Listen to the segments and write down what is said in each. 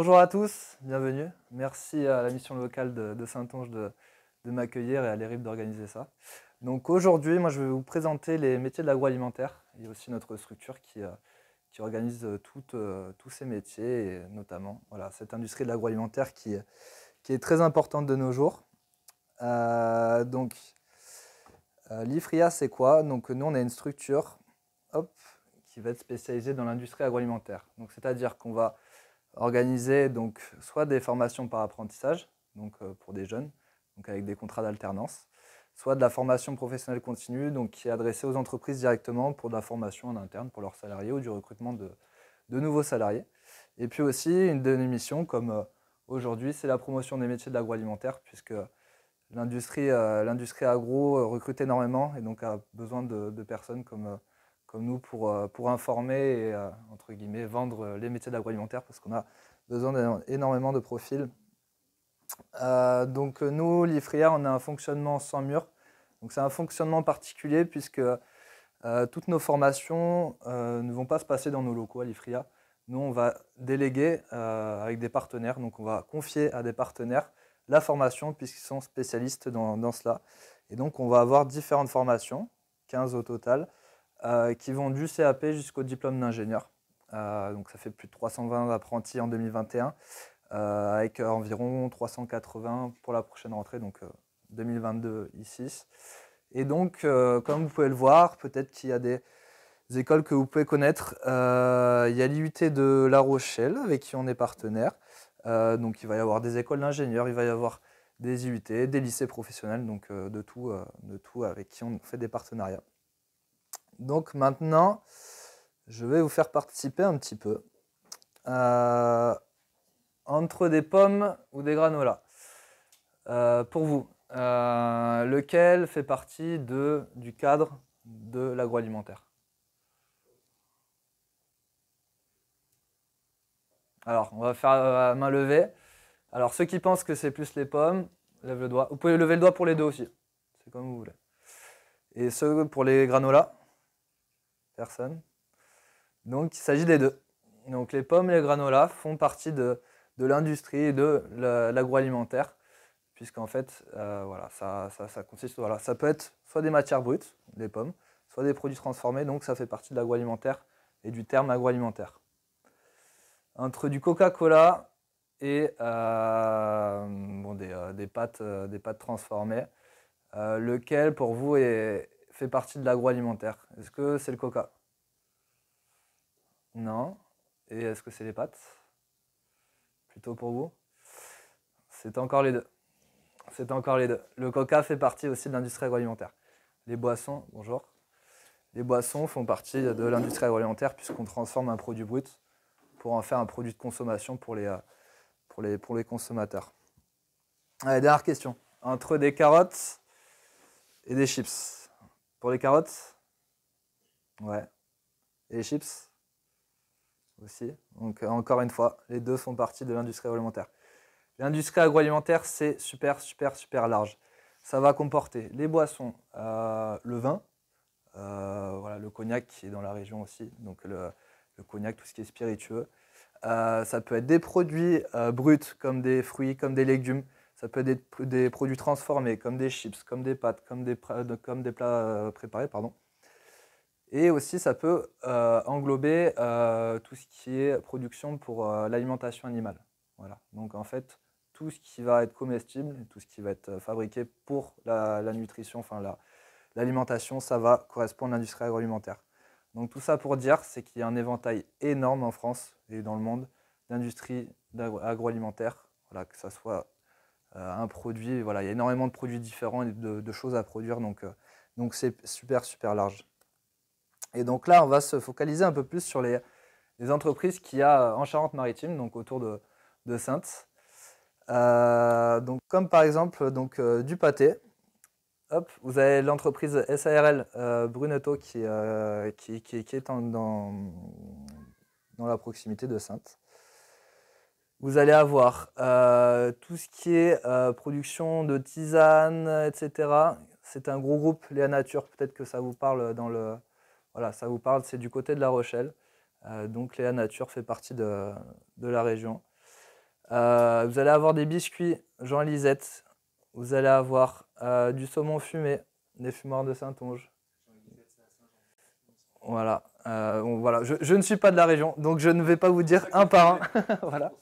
Bonjour à tous, bienvenue. Merci à la mission locale de Saintonge de m'accueillir et à l'ERIP d'organiser ça. Donc aujourd'hui, moi je vais vous présenter les métiers de l'agroalimentaire et aussi notre structure qui organise tous ces métiers et notamment cette industrie de l'agroalimentaire qui est très importante de nos jours. L'IFRIA c'est quoi? Donc nous on a une structure qui va être spécialisée dans l'industrie agroalimentaire. Donc c'est-à-dire qu'on va organiser donc soit des formations par apprentissage, pour des jeunes, donc avec des contrats d'alternance, soit de la formation professionnelle continue, donc qui est adressée aux entreprises directement pour de la formation en interne pour leurs salariés ou du recrutement de nouveaux salariés. Et puis aussi une missions comme aujourd'hui, c'est la promotion des métiers de l'agroalimentaire, puisque l'industrie agro recrute énormément et donc a besoin de personnes comme nous pour informer et entre guillemets vendre les métiers de l'agroalimentaire parce qu'on a besoin d'énormément de profils. Donc nous, l'IFRIA, on a un fonctionnement sans mur. Donc c'est un fonctionnement particulier puisque toutes nos formations ne vont pas se passer dans nos locaux à l'IFRIA. Nous, on va déléguer avec des partenaires, donc on va confier à des partenaires la formation puisqu'ils sont spécialistes dans cela. Et donc on va avoir différentes formations, 15 au total, qui vont du CAP jusqu'au diplôme d'ingénieur. Donc ça fait plus de 320 apprentis en 2021, avec environ 380 pour la prochaine rentrée, donc 2022 ici. Et donc, comme vous pouvez le voir, peut-être qu'il y a des écoles que vous pouvez connaître. Il y a l'IUT de La Rochelle, avec qui on est partenaire. Donc il va y avoir des écoles d'ingénieurs, il va y avoir des IUT, des lycées professionnels, donc de tout avec qui on fait des partenariats. Donc maintenant, je vais vous faire participer un petit peu entre des pommes ou des granolas. Pour vous, lequel fait partie du cadre de l'agroalimentaire? Alors, on va faire à main levée. Alors, ceux qui pensent que c'est plus les pommes, lèvent le doigt. Vous pouvez lever le doigt pour les deux aussi. C'est comme vous voulez. Et ceux pour les granolas? Personne. Donc, il s'agit des deux. Donc, les pommes et les granolas font partie de l'industrie et de l'agroalimentaire, puisqu'en fait, ça consiste, ça peut être soit des matières brutes, des pommes, soit des produits transformés, donc ça fait partie de l'agroalimentaire et du terme agroalimentaire. Entre du Coca-Cola et des pâtes transformées, lequel pour vous fait partie de l'agroalimentaire? Est-ce que c'est le Coca? Non. Et est-ce que c'est les pâtes? Plutôt pour vous? C'est encore les deux. C'est encore les deux. Le Coca fait partie aussi de l'industrie agroalimentaire. Les boissons, bonjour. Les boissons font partie de l'industrie agroalimentaire puisqu'on transforme un produit brut pour en faire un produit de consommation pour les consommateurs. Allez, dernière question. Entre des carottes et des chips. Pour les carottes? Ouais. Et les chips? Aussi. Donc encore une fois, les deux font partie de l'industrie agroalimentaire. L'industrie agroalimentaire, c'est super large. Ça va comporter les boissons, le vin, le cognac qui est dans la région aussi, donc le cognac, tout ce qui est spiritueux. Ça peut être des produits bruts comme des fruits, comme des légumes. Ça peut être des produits transformés comme des chips, comme des pâtes, comme des plats préparés, pardon. Et aussi, ça peut englober tout ce qui est production pour l'alimentation animale. Voilà. Donc en fait, tout ce qui va être comestible, tout ce qui va être fabriqué pour la nutrition, enfin l'alimentation, ça va correspondre à l'industrie agroalimentaire. Donc tout ça pour dire, c'est qu'il y a un éventail énorme en France et dans le monde d'industrie agroalimentaire, que ça soit un produit, il y a énormément de produits différents et de choses à produire, donc c'est super large. Et donc là, on va se focaliser un peu plus sur les entreprises qu'il y a en Charente-Maritime, donc autour de Saintes. Donc comme par exemple du pâté. Hop, vous avez l'entreprise SARL Brunetto qui est dans la proximité de Saintes. Vous allez avoir tout ce qui est production de tisanes, etc. C'est un gros groupe, Léa Nature, peut-être que ça vous parle ça vous parle, c'est du côté de La Rochelle. Donc Léa Nature fait partie de la région. Vous allez avoir des biscuits Jean Lisette. Vous allez avoir du saumon fumé, des fumoirs de Saintonge. Voilà. Voilà. Je ne suis pas de la région, donc je ne vais pas vous dire un par un. Voilà.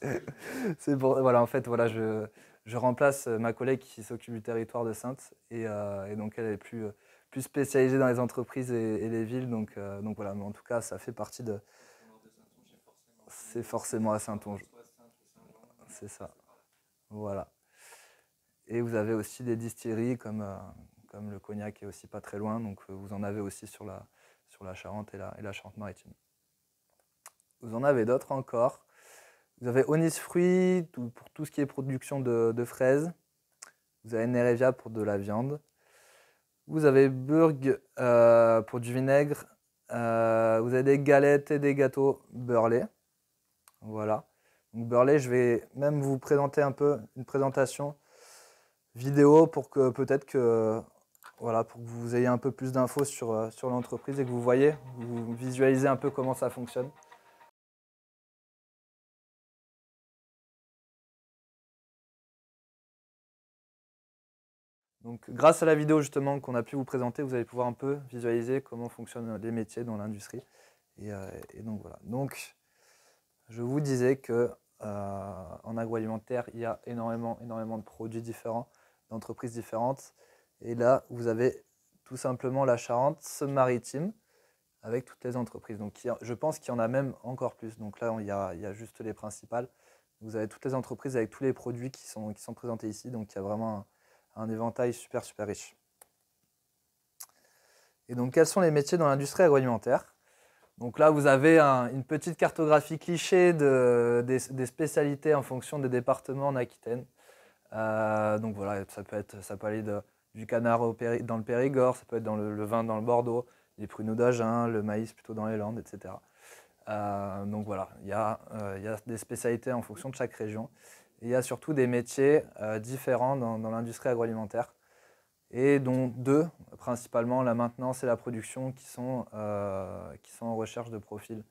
C'est pour, voilà, en fait, voilà, je remplace ma collègue qui s'occupe du territoire de Saintes et donc elle est plus spécialisée dans les entreprises et les villes. Donc voilà, mais en tout cas, ça fait partie de. C'est forcément à Saintonge. C'est ça. Voilà. Et vous avez aussi des distilleries comme le Cognac est aussi pas très loin, donc vous en avez aussi sur la Charente et la Charente-Maritime. Vous en avez d'autres encore. Vous avez Onis Fruits pour tout ce qui est production de fraises. Vous avez Nerevia pour de la viande. Vous avez Burg pour du vinaigre. Vous avez des galettes et des gâteaux Burley. Voilà. Donc Burley, je vais même vous présenter un peu une présentation vidéo pour que peut-être que voilà, pour que vous ayez un peu plus d'infos sur l'entreprise et que vous visualisez un peu comment ça fonctionne. Donc, grâce à la vidéo justement qu'on a pu vous présenter, vous allez pouvoir un peu visualiser comment fonctionnent les métiers dans l'industrie. Et donc voilà. Donc, je vous disais que en agroalimentaire, il y a énormément de produits différents, d'entreprises différentes. Et là, vous avez tout simplement la Charente-Maritime avec toutes les entreprises. Donc, je pense qu'il y en a même encore plus. Donc là, il y a juste les principales. Vous avez toutes les entreprises avec tous les produits qui sont présentés ici. Donc, il y a vraiment un éventail super riche. Et donc, quels sont les métiers dans l'industrie agroalimentaire? Donc là, vous avez une petite cartographie cliché des spécialités en fonction des départements en Aquitaine. Donc voilà, ça peut aller du canard dans le Périgord, ça peut être dans le vin dans le Bordeaux, les pruneaux d'Agen, le maïs plutôt dans les Landes, etc. Donc voilà, il y a des spécialités en fonction de chaque région. Et il y a surtout des métiers différents dans l'industrie agroalimentaire, et dont deux, principalement la maintenance et la production, qui sont en recherche de profils.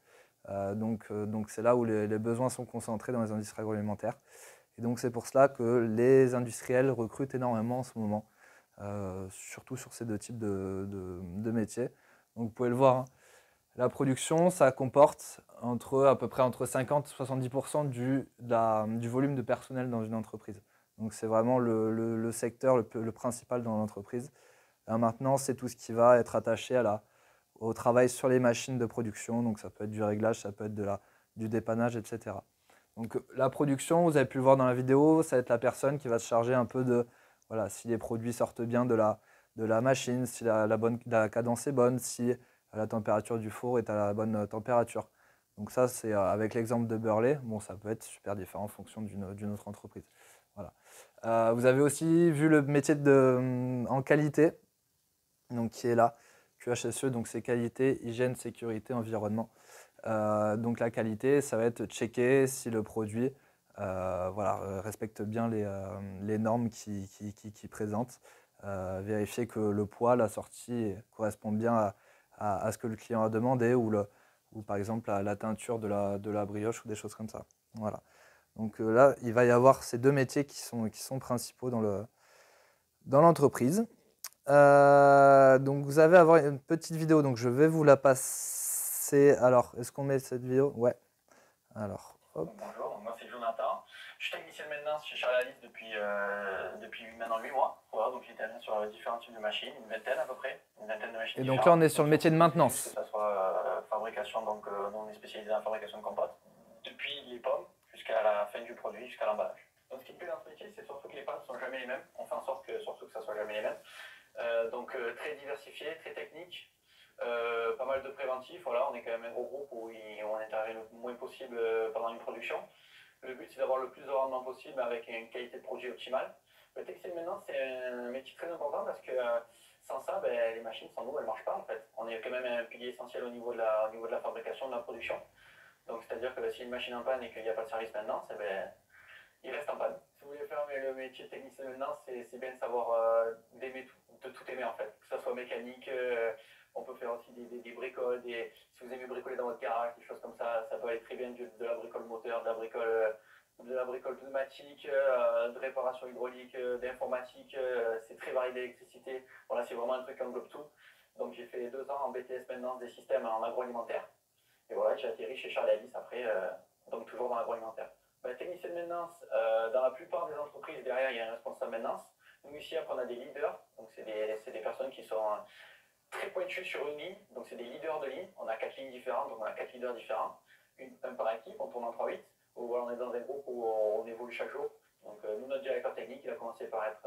Donc c'est là où les besoins sont concentrés dans les industries agroalimentaires. Et donc c'est pour cela que les industriels recrutent énormément en ce moment, surtout sur ces deux types de métiers. Donc vous pouvez le voir, hein. La production, ça comporte à peu près entre 50 et 70% du volume de personnel dans une entreprise. Donc c'est vraiment le secteur le principal dans l'entreprise. La maintenance, c'est tout ce qui va être attaché au travail sur les machines de production. Donc ça peut être du réglage, ça peut être du dépannage, etc. Donc la production, vous avez pu le voir dans la vidéo, ça va être la personne qui va se charger un peu de voilà, si les produits sortent bien de la machine, si la cadence est bonne, si la température du four est à la bonne température. Donc ça, c'est avec l'exemple de Burley. Bon, ça peut être super différent en fonction d'une autre entreprise. Voilà. Vous avez aussi vu le métier en qualité, donc qui est là, QHSE, donc c'est qualité, hygiène, sécurité, environnement. Donc la qualité, ça va être checker si le produit respecte bien les normes qu'il présente, vérifier que le poids, la sortie correspond bien à ce que le client a demandé, ou par exemple la teinture de la brioche ou des choses comme ça. Voilà. Donc là, il va y avoir ces deux métiers qui sont principaux dans l'entreprise. Donc vous allez avoir une petite vidéo, donc je vais vous la passer. Alors, est-ce qu'on met cette vidéo? Ouais. Alors, hop. Bonjour, moi c'est Jonathan. Je suis technicien de maintenance chez Charles Alice depuis maintenant 8 mois. Voilà, donc j'interviens sur différents types de machines, une vingtaine à peu près, une vingtaine de machines. Et donc là, on est sur le métier de maintenance. Que ce soit fabrication, donc on est spécialisé dans la fabrication de compotes, depuis les pommes jusqu'à la fin du produit, jusqu'à l'emballage. Donc ce qui me plaît dans ce métier, c'est surtout que les pâtes ne sont jamais les mêmes. On fait en sorte surtout que ça ne soit jamais les mêmes. Donc très diversifié, très technique. Pas mal de préventifs, voilà, on est quand même un gros groupe où on intervient le moins possible pendant une production. Le but c'est d'avoir le plus de rendement possible avec une qualité de produit optimale. Le textile maintenant c'est un métier très important parce que sans ça, les machines sans nous elles ne marchent pas en fait. On est quand même un pilier essentiel au niveau de la fabrication, de la production. Donc c'est à dire que si une machine est en panne et qu'il n'y a pas de service maintenance, il reste en panne. Si vous voulez faire le métier de technicien de maintenance, c'est bien de savoir d'aimer tout, de tout aimer en fait. Que ce soit mécanique, on peut faire aussi des bricoles, si vous aimez bricoler dans votre garage, des choses comme ça, ça peut aller très bien de la bricole moteur, de la bricole de la bricole pneumatique, de réparation hydraulique, d'informatique, c'est très varié d'électricité. Voilà, c'est vraiment un truc qui englobe tout. Donc j'ai fait 2 ans en BTS maintenance des systèmes en agroalimentaire. Et voilà, j'ai atterri chez Charles Alice après, donc toujours dans l'agroalimentaire. Ben, technicien de maintenance, dans la plupart des entreprises, derrière, il y a un responsable maintenance. Nous, ici, après, on a des leaders. Donc, c'est des personnes qui sont très pointues sur une ligne. Donc, c'est des leaders de ligne. On a 4 lignes différentes, donc on a 4 leaders différents. Un par équipe, on tourne en 3-8. Ou voilà, on est dans un groupe où on évolue chaque jour. Donc, nous, notre directeur technique, il a commencé par être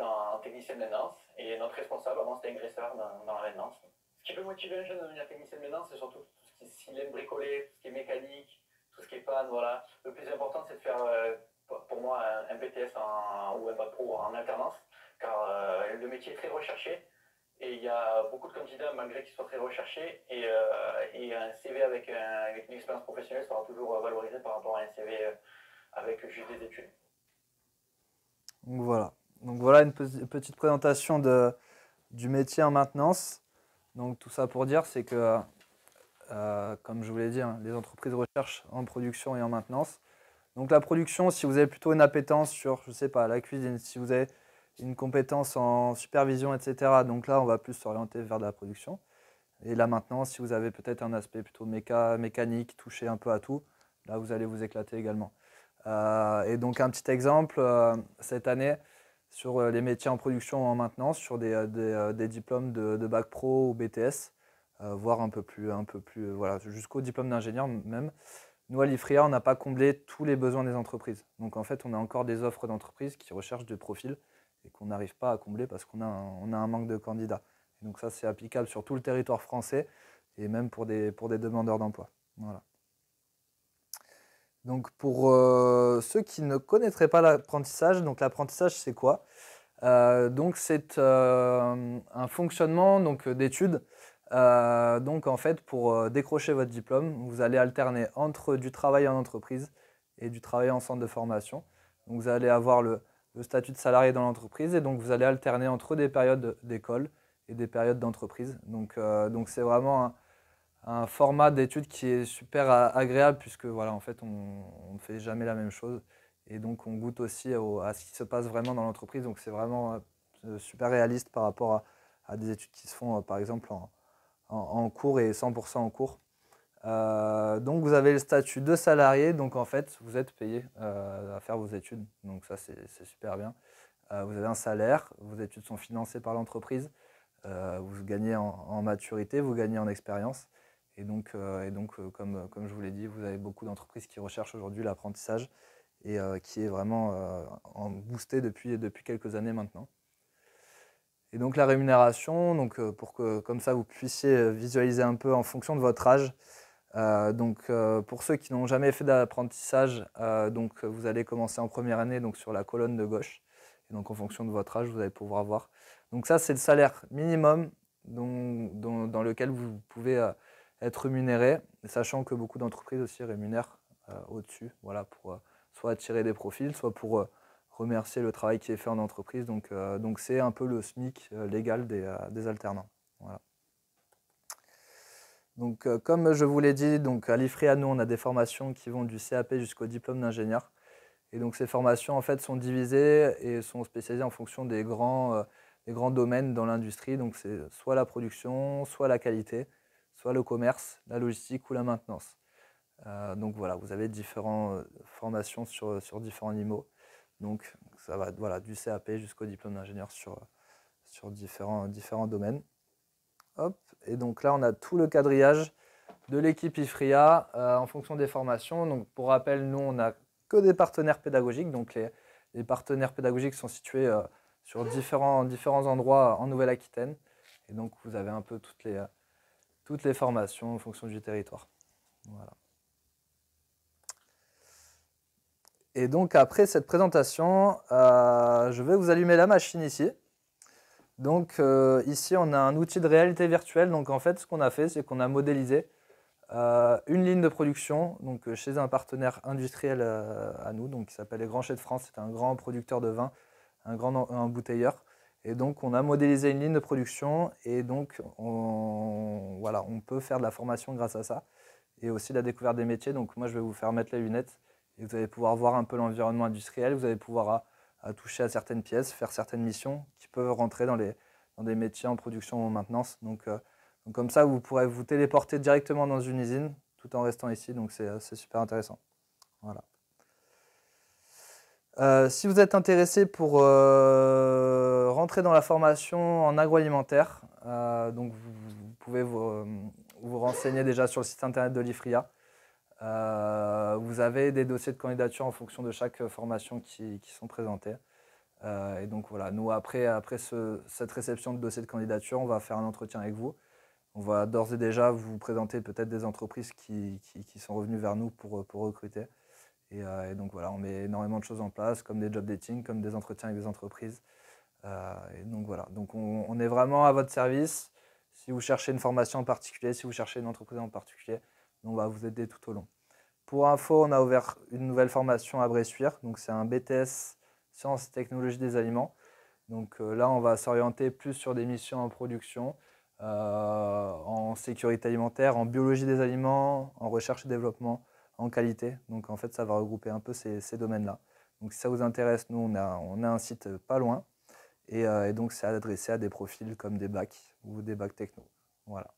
en technicien de maintenance. Et notre responsable, avant, c'était agresseur dans la maintenance. Ce qui peut motiver un jeune à devenir technicien de maintenance, c'est surtout tout ce qui est s'il aime bricoler, tout ce qui est mécanique, tout ce qui est panne, voilà. Le plus important, c'est de faire, pour moi, un BTS ou un bac pro en alternance, car le métier est très recherché. Et il y a beaucoup de candidats, malgré qu'ils soient très recherchés, et un CV avec une expérience professionnelle sera toujours valorisé par rapport à un CV avec juste des études. Donc voilà une petite présentation du métier en maintenance. Donc tout ça pour dire, c'est que, comme je vous l'ai dit, hein, les entreprises recherchent en production et en maintenance. Donc la production, si vous avez plutôt une appétence sur, je sais pas, la cuisine, si vous avez une compétence en supervision, etc., donc là, on va plus s'orienter vers de la production. Et la maintenance, si vous avez peut-être un aspect plutôt mécanique, touché un peu à tout, là, vous allez vous éclater également. Et donc un petit exemple, cette année, sur les métiers en production ou en maintenance, sur des diplômes de bac pro ou BTS, voire un peu plus voilà, jusqu'au diplôme d'ingénieur même. Nous, à l'IFRIA, on n'a pas comblé tous les besoins des entreprises. Donc en fait, on a encore des offres d'entreprises qui recherchent des profils et qu'on n'arrive pas à combler parce qu'on a un manque de candidats. Et donc ça, c'est applicable sur tout le territoire français et même pour des demandeurs d'emploi. Voilà. Donc pour ceux qui ne connaîtraient pas l'apprentissage, donc l'apprentissage c'est quoi? Donc c'est un fonctionnement d'études. Donc en fait pour décrocher votre diplôme, vous allez alterner entre du travail en entreprise et du travail en centre de formation. Donc vous allez avoir le statut de salarié dans l'entreprise et donc vous allez alterner entre des périodes d'école et des périodes d'entreprise. Donc c'est vraiment un format d'études qui est super agréable puisque voilà, en fait, on ne fait jamais la même chose et donc on goûte aussi à ce qui se passe vraiment dans l'entreprise. Donc c'est vraiment super réaliste par rapport à des études qui se font par exemple en cours et 100% en cours. Donc vous avez le statut de salarié, donc en fait vous êtes payé à faire vos études, donc ça c'est super bien. Vous avez un salaire, vos études sont financées par l'entreprise, vous gagnez en maturité, vous gagnez en expérience. Et donc, comme je vous l'ai dit, vous avez beaucoup d'entreprises qui recherchent aujourd'hui l'apprentissage et qui est vraiment en boosté depuis quelques années maintenant. Et donc la rémunération, donc, pour que comme ça vous puissiez visualiser un peu en fonction de votre âge. Pour ceux qui n'ont jamais fait d'apprentissage, vous allez commencer en première année donc, sur la colonne de gauche. Et donc en fonction de votre âge, vous allez pouvoir voir. Donc ça, c'est le salaire minimum dans lequel vous pouvez être rémunéré, sachant que beaucoup d'entreprises aussi rémunèrent au-dessus, voilà, pour soit attirer des profils, soit pour remercier le travail qui est fait en entreprise. Donc c'est un peu le SMIC légal des alternants. Voilà. Donc, comme je vous l'ai dit, donc, à l'IFRIA, nous, on a des formations qui vont du CAP jusqu'au diplôme d'ingénieur. Et donc, ces formations, en fait, sont divisées et sont spécialisées en fonction des grands domaines dans l'industrie. Donc, c'est soit la production, soit la qualité, soit le commerce, la logistique ou la maintenance. Donc, voilà, vous avez différentes formations sur différents niveaux. Donc, ça va voilà, du CAP jusqu'au diplôme d'ingénieur sur différents domaines. Hop. Et donc là, on a tout le quadrillage de l'équipe IFRIA en fonction des formations. Donc, pour rappel, nous, on n'a que des partenaires pédagogiques. Donc, les partenaires pédagogiques sont situés sur différents endroits en Nouvelle-Aquitaine. Et donc, vous avez un peu toutes les formations en fonction du territoire. Voilà. Et donc, après cette présentation, je vais vous allumer la machine ici. Donc ici, on a un outil de réalité virtuelle. Donc en fait, ce qu'on a fait, c'est qu'on a modélisé une ligne de production donc, chez un partenaire industriel à nous, donc, qui s'appelle Les Grands Chais de France. C'est un grand producteur de vin, un grand embouteilleur. Et donc, on a modélisé une ligne de production et donc, on peut faire de la formation grâce à ça et aussi la découverte des métiers. Donc moi, je vais vous faire mettre les lunettes Et vous allez pouvoir voir un peu l'environnement industriel, vous allez pouvoir à toucher à certaines pièces, faire certaines missions qui peuvent rentrer dans des métiers en production ou en maintenance. Donc comme ça, vous pourrez vous téléporter directement dans une usine tout en restant ici. Donc c'est super intéressant. Voilà. Si vous êtes intéressé pour rentrer dans la formation en agroalimentaire, donc vous pouvez vous renseigner déjà sur le site internet de l'IFRIA. Vous avez des dossiers de candidature en fonction de chaque formation qui sont présentés. Et donc voilà, nous après cette réception de dossier de candidature, on va faire un entretien avec vous. On va d'ores et déjà vous présenter peut-être des entreprises qui sont revenues vers nous pour recruter. Et donc voilà, on met énormément de choses en place, comme des job dating, comme des entretiens avec des entreprises. Et donc voilà, donc on est vraiment à votre service. Si vous cherchez une formation en particulier, si vous cherchez une entreprise en particulier, on va vous aider tout au long. Pour info, on a ouvert une nouvelle formation à Bressuire. Donc c'est un BTS Sciences et Technologies des Aliments. Donc là, on va s'orienter plus sur des missions en production, en sécurité alimentaire, en biologie des aliments, en recherche et développement, en qualité. Donc en fait, ça va regrouper un peu ces domaines-là. Donc si ça vous intéresse, nous, on a un site pas loin. Et donc c'est adressé à des profils comme des bacs ou des bacs techno. Voilà.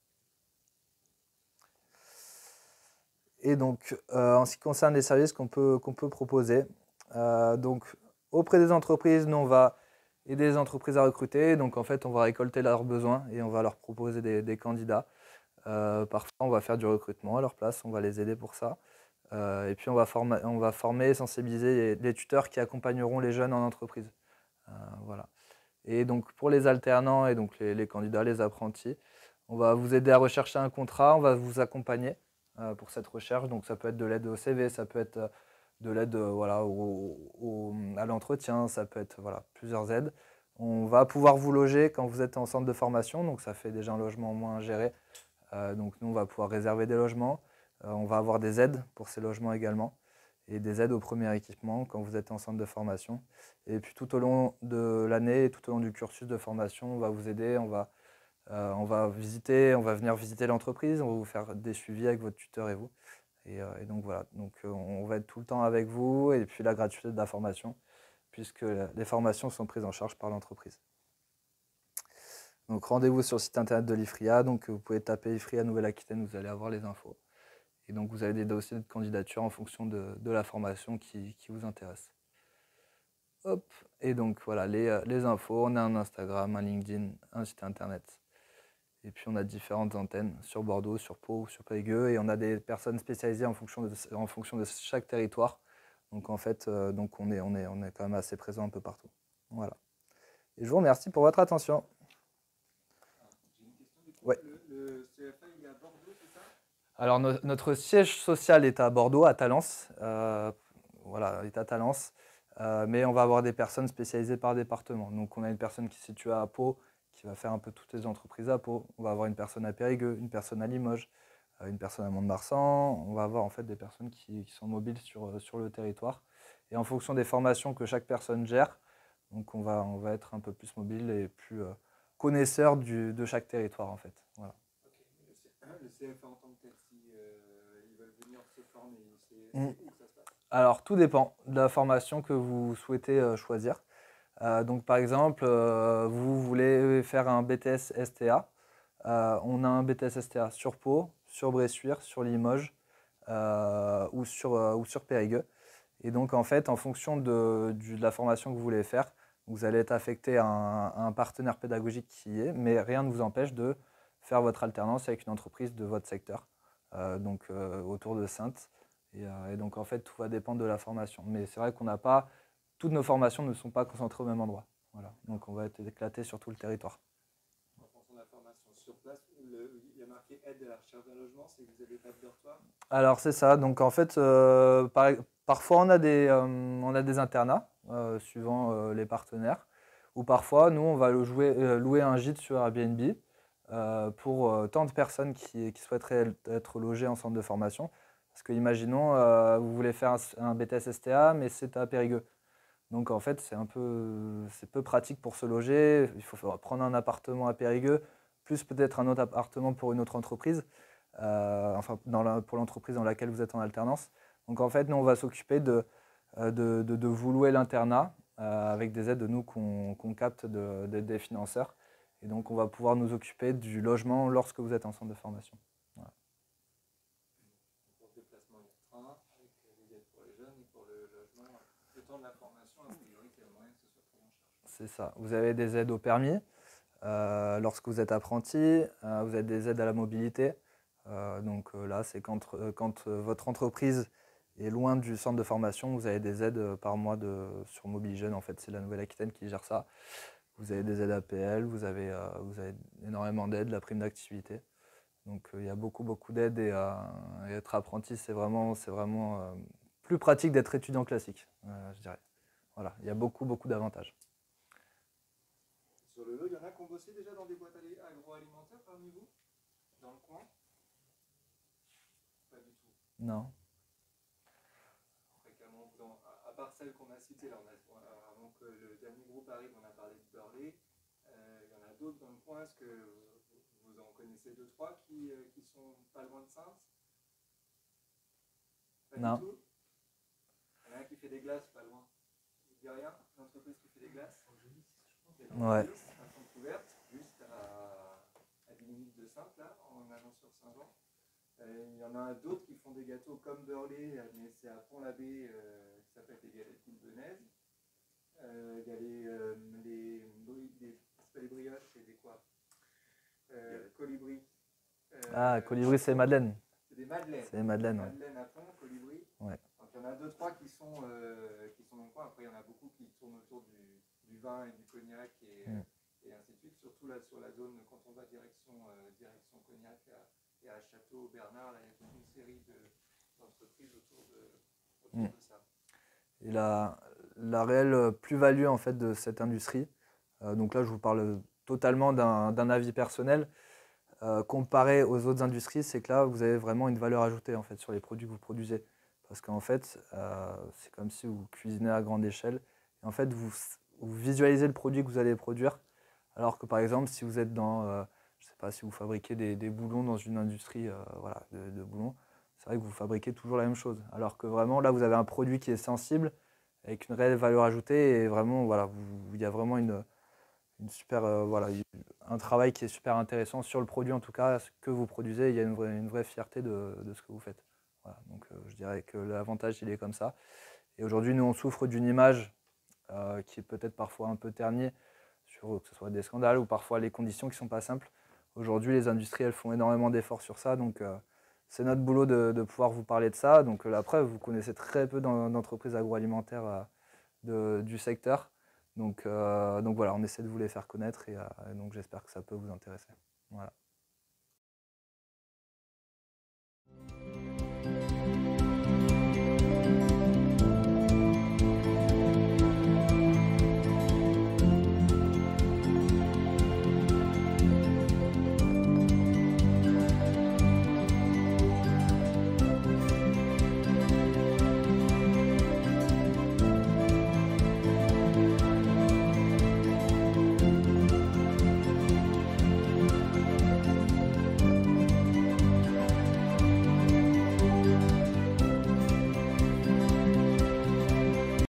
Et donc, en ce qui concerne les services qu'on peut proposer, donc auprès des entreprises, nous, on va aider les entreprises à recruter. Donc, en fait, on va récolter leurs besoins et on va leur proposer des candidats. Parfois, on va faire du recrutement à leur place, on va les aider pour ça. Et puis, on va former et sensibiliser les tuteurs qui accompagneront les jeunes en entreprise. Voilà. Et donc, pour les alternants et donc les candidats, les apprentis, on va vous aider à rechercher un contrat, on va vous accompagner pour cette recherche. Donc ça peut être de l'aide au CV, ça peut être de l'aide voilà, à l'entretien, ça peut être voilà, plusieurs aides. On va pouvoir vous loger quand vous êtes en centre de formation, donc ça fait déjà un logement moins géré. Donc nous, on va pouvoir réserver des logements. On va avoir des aides pour ces logements également et des aides au premier équipement quand vous êtes en centre de formation. Et puis tout au long de l'année et tout au long du cursus de formation, on va vous aider, on va venir visiter l'entreprise, on va vous faire des suivis avec votre tuteur et vous. Et donc voilà, donc, on va être tout le temps avec vous et puis la gratuité de la formation, puisque les formations sont prises en charge par l'entreprise. Donc rendez-vous sur le site internet de l'IFRIA, donc vous pouvez taper IFRIA Nouvelle-Aquitaine, vous allez avoir les infos. Et donc vous avez des dossiers de candidature en fonction de la formation qui vous intéresse. Hop, et donc voilà les infos, on a un Instagram, un LinkedIn, un site internet. Et puis on a différentes antennes sur Bordeaux, sur Pau, sur Périgueux, et on a des personnes spécialisées en fonction de chaque territoire. Donc en fait, donc on est quand même assez présent un peu partout. Voilà. Et je vous remercie pour votre attention. J'ai une question du coup. Ouais. Le CFA, il est à Bordeaux, c'est ça? Alors notre siège social est à Bordeaux, à Talence. Voilà, il est à Talence. Mais on va avoir des personnes spécialisées par département. Donc on a une personne qui est située à Pau, qui va faire un peu toutes les entreprises à Pau. On va avoir une personne à Périgueux, une personne à Limoges, une personne à Mont-de-Marsan. On va avoir en fait des personnes qui sont mobiles sur le territoire. Et en fonction des formations que chaque personne gère, donc on va être un peu plus mobile et plus connaisseur de chaque territoire en fait. Voilà. Ok. Le CFA en tant que tel, si ils veulent venir se former, c'est Mm. où que ça se passe? Alors tout dépend de la formation que vous souhaitez choisir. Donc par exemple, vous voulez faire un BTS STA. On a un BTS STA sur Pau, sur Bressuire, sur Limoges ou sur Périgueux. Et donc en fait, en fonction de la formation que vous voulez faire, vous allez être affecté à un partenaire pédagogique qui y est, mais rien ne vous empêche de faire votre alternance avec une entreprise de votre secteur, donc autour de Saintes. Et donc en fait, tout va dépendre de la formation. Mais c'est vrai qu'on n'a pas toutes nos formations ne sont pas concentrées au même endroit. Voilà. Donc on va être éclaté sur tout le territoire. En fonction de la formation sur place, il y a marqué aide à la recherche d'un logement, c'est que vous n'avez pas de dortoir? Alors c'est ça. Donc en fait, parfois on a des internats suivant les partenaires. Ou parfois, nous, on va louer un gîte sur Airbnb pour tant de personnes qui souhaiteraient être logées en centre de formation. Parce que imaginons, vous voulez faire un BTS STA, mais c'est à Périgueux. Donc en fait, c'est peu pratique pour se loger. Il faut prendre un appartement à Périgueux, plus peut-être un autre appartement pour une autre entreprise, enfin pour l'entreprise dans laquelle vous êtes en alternance. Donc en fait, nous, on va s'occuper de vous louer l'internat avec des aides de nous qu'on capte des financeurs. Et donc on va pouvoir nous occuper du logement lorsque vous êtes en centre de formation. Voilà. Pour le déplacement, il y a le train, avec les aides pour les jeunes et pour le logement. Le temps de la formation, a priori, il y a moyen que ce soit pris en charge. C'est ça. Vous avez des aides au permis lorsque vous êtes apprenti, vous avez des aides à la mobilité. Donc là, c'est quand votre entreprise est loin du centre de formation, vous avez des aides par mois sur Mobilijeunes. En fait, c'est la Nouvelle-Aquitaine qui gère ça. Vous avez des aides APL, vous avez énormément d'aides, la prime d'activité. Donc il y a beaucoup d'aides et être apprenti, c'est vraiment plus pratique d'être étudiant classique, je dirais. Voilà, il y a beaucoup d'avantages. Sur le lot, il y en a qui ont bossé déjà dans des boîtes agroalimentaires parmi vous? Dans le coin? Pas du tout. Non. Fréquemment, à part celles qu'on a citées, là, avant que le dernier groupe arrive, on a parlé de Burley. Il y en a d'autres dans le coin. Est-ce que vous en connaissez 2-3 qui sont pas loin de Saintes? Pas Non. du tout. Il y en a un qui fait des glaces pas loin. Vous dites rien? Une entreprise qui fait des glaces? Ouais. À Foncouverte, juste à 10 minutes de Saintes, là, en allant sur Saint-Jean. Il y en a d'autres qui font des gâteaux comme Burley, mais c'est à Pont-l'Abbé, qui s'appelle les galettes Boulbenaises. Il y a c'est pas les brioches, c'est des quoi? Colibri. Colibri, c'est Madeleine. C'est des madeleines. C'est des madeleines. Madeleine à fond, Colibri. Ouais. Donc il y en a 2-3 qui sont dans le coin. Après, il y en a beaucoup qui tournent autour du vin et du cognac et ainsi de suite. Surtout là sur la zone, quand on va direction cognac et à Château-Bernard, là, il y a toute une série d'entreprises autour de ça. Et la réelle plus-value en fait de cette industrie, donc là je vous parle totalement d'un avis personnel, comparé aux autres industries, c'est que là vous avez vraiment une valeur ajoutée en fait sur les produits que vous produisez. Parce qu'en fait, c'est comme si vous cuisinez à grande échelle. Et en fait, vous visualisez le produit que vous allez produire. Alors que par exemple, si vous êtes dans, je ne sais pas, si vous fabriquez des boulons dans une industrie voilà, de boulons, c'est vrai que vous fabriquez toujours la même chose. Alors que vraiment, là, vous avez un produit qui est sensible, avec une réelle valeur ajoutée. Et vraiment, voilà, il y a vraiment une super, voilà, un travail qui est super intéressant sur le produit, en tout cas, ce que vous produisez. Il y a une vraie fierté de ce que vous faites. Voilà, donc je dirais que l'avantage, il est comme ça. Et aujourd'hui, nous, on souffre d'une image qui est peut-être parfois un peu ternie, sur que ce soit des scandales ou parfois les conditions qui ne sont pas simples. Aujourd'hui, les industriels font énormément d'efforts sur ça, donc c'est notre boulot de pouvoir vous parler de ça. Donc après, vous connaissez très peu d'entreprises agroalimentaires du secteur. Donc voilà, on essaie de vous les faire connaître et donc j'espère que ça peut vous intéresser. Voilà.